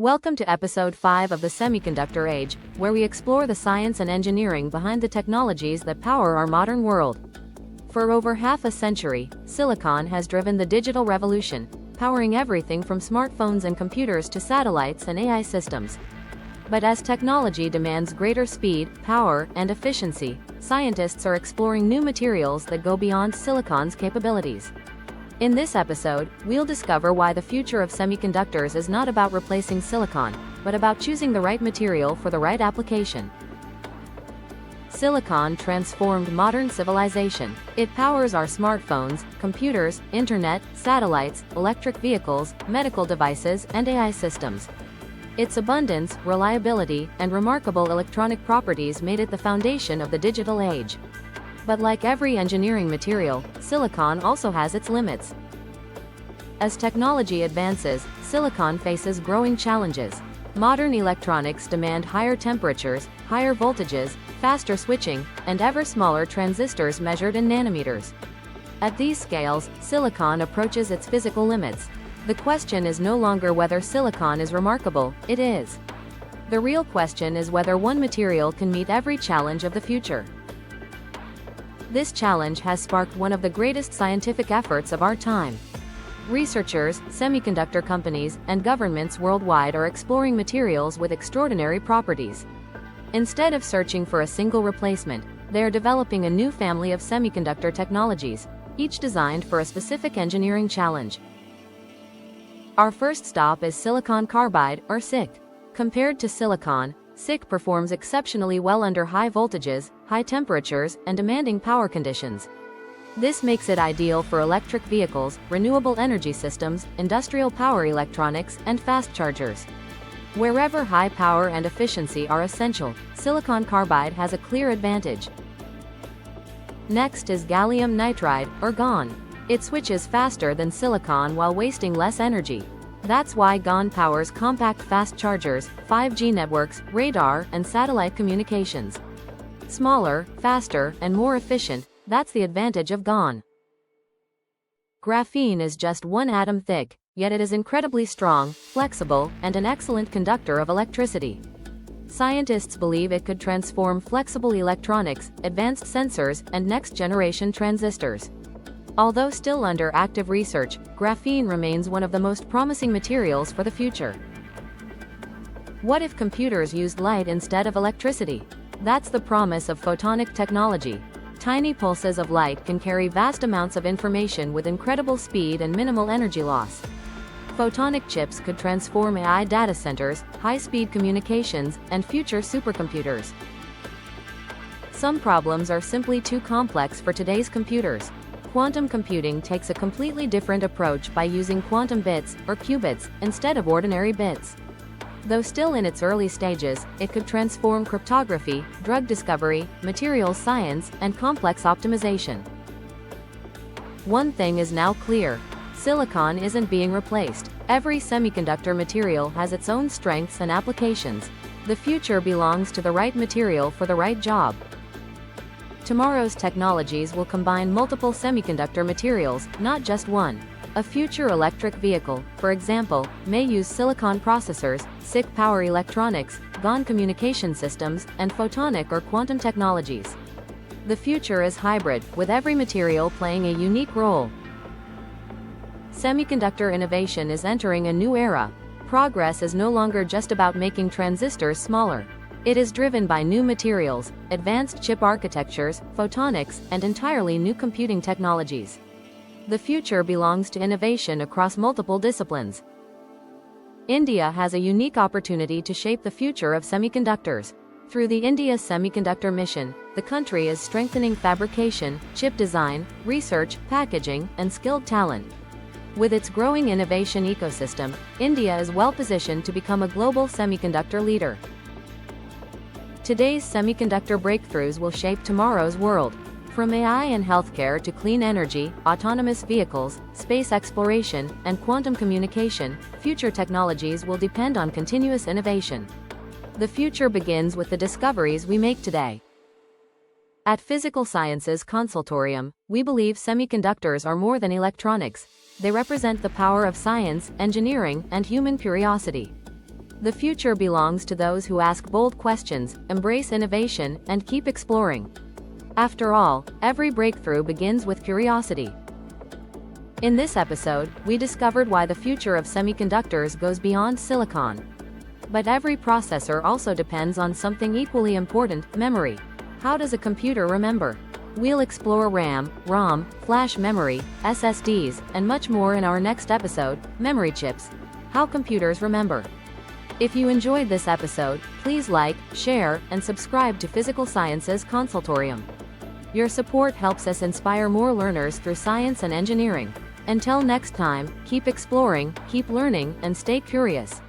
Welcome to episode 5 of the Semiconductor Age, where we explore the science and engineering behind the technologies that power our modern world. For over half a century, silicon has driven the digital revolution, powering everything from smartphones and computers to satellites and AI systems. But as technology demands greater speed, power, and efficiency, scientists are exploring new materials that go beyond silicon's capabilities. In this episode, we'll discover why the future of semiconductors is not about replacing silicon, but about choosing the right material for the right application. Silicon transformed modern civilization. It powers our smartphones, computers, internet, satellites, electric vehicles, medical devices, and AI systems. Its abundance, reliability, and remarkable electronic properties made it the foundation of the digital age. But like every engineering material, silicon also has its limits. As technology advances, silicon faces growing challenges. Modern electronics demand higher temperatures, higher voltages, faster switching, and ever smaller transistors measured in nanometers. At these scales, silicon approaches its physical limits. The question is no longer whether silicon is remarkable, it is. The real question is whether one material can meet every challenge of the future. This challenge has sparked one of the greatest scientific efforts of our time. Researchers, semiconductor companies, and governments worldwide are exploring materials with extraordinary properties. Instead of searching for a single replacement, they are developing a new family of semiconductor technologies, each designed for a specific engineering challenge. Our first stop is silicon carbide, or SiC. Compared to silicon, SiC performs exceptionally well under high voltages, high temperatures, and demanding power conditions. This makes it ideal for electric vehicles, renewable energy systems, industrial power electronics, and fast chargers. Wherever high power and efficiency are essential, silicon carbide has a clear advantage. Next is gallium nitride, or GaN. It switches faster than silicon while wasting less energy. That's why GaN powers compact fast chargers, 5G networks, radar, and satellite communications. Smaller, faster, and more efficient, that's the advantage of GaN. Graphene is just one atom thick, yet it is incredibly strong, flexible, and an excellent conductor of electricity. Scientists believe it could transform flexible electronics, advanced sensors, and next-generation transistors. Although still under active research, graphene remains one of the most promising materials for the future. What if computers used light instead of electricity? That's the promise of photonic technology. Tiny pulses of light can carry vast amounts of information with incredible speed and minimal energy loss. Photonic chips could transform AI data centers, high-speed communications, and future supercomputers. Some problems are simply too complex for today's computers. Quantum computing takes a completely different approach by using quantum bits, or qubits, instead of ordinary bits. Though still in its early stages, it could transform cryptography, drug discovery, materials science, and complex optimization. One thing is now clear: silicon isn't being replaced. Every semiconductor material has its own strengths and applications. The future belongs to the right material for the right job. Tomorrow's technologies will combine multiple semiconductor materials, not just one. A future electric vehicle, for example, may use silicon processors, SiC power electronics, GaN communication systems, and photonic or quantum technologies. The future is hybrid, with every material playing a unique role. Semiconductor innovation is entering a new era. Progress is no longer just about making transistors smaller. It is driven by new materials, advanced chip architectures, photonics, and entirely new computing technologies. The future belongs to innovation across multiple disciplines. India has a unique opportunity to shape the future of semiconductors. Through the India Semiconductor Mission, the country is strengthening fabrication, chip design, research, packaging, and skilled talent. With its growing innovation ecosystem, India is well positioned to become a global semiconductor leader. Today's semiconductor breakthroughs will shape tomorrow's world. From AI and healthcare to clean energy, autonomous vehicles, space exploration, and quantum communication, future technologies will depend on continuous innovation. The future begins with the discoveries we make today. At Physical Sciences Consultorium, we believe semiconductors are more than electronics. They represent the power of science, engineering, and human curiosity. The future belongs to those who ask bold questions, embrace innovation, and keep exploring. After all, every breakthrough begins with curiosity. In this episode, we discovered why the future of semiconductors goes beyond silicon. But every processor also depends on something equally important: memory. How does a computer remember? We'll explore RAM, ROM, flash memory, SSDs, and much more in our next episode, Memory Chips: How Computers Remember. If you enjoyed this episode, please like, share, and subscribe to Physical Sciences Consultorium. Your support helps us inspire more learners through science and engineering. Until next time, keep exploring, keep learning, and stay curious.